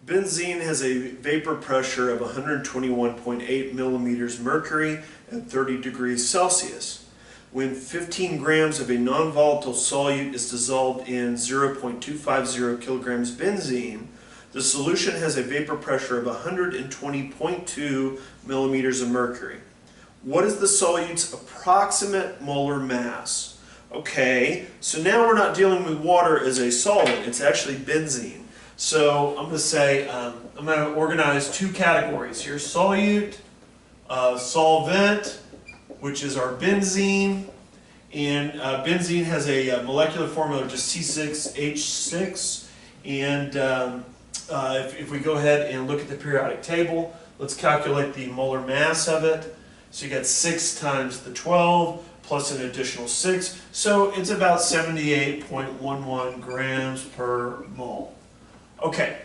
Benzene has a vapor pressure of 121.8 millimeters mercury at 30 degrees Celsius. When 15 grams of a non-volatile solute is dissolved in 0.250 kilograms benzene, the solution has a vapor pressure of 120.2 millimeters of mercury. What is the solute's approximate molar mass? Okay, so now we're not dealing with water as a solvent, it's actually benzene. So I'm going to say, I'm going to organize two categories here. Solute, solvent, which is our benzene. And benzene has a molecular formula of just C6H6. And if we go ahead and look at the periodic table, let's calculate the molar mass of it. So you got 6 times the 12 plus an additional 6. So it's about 78.11 grams per mole. Okay,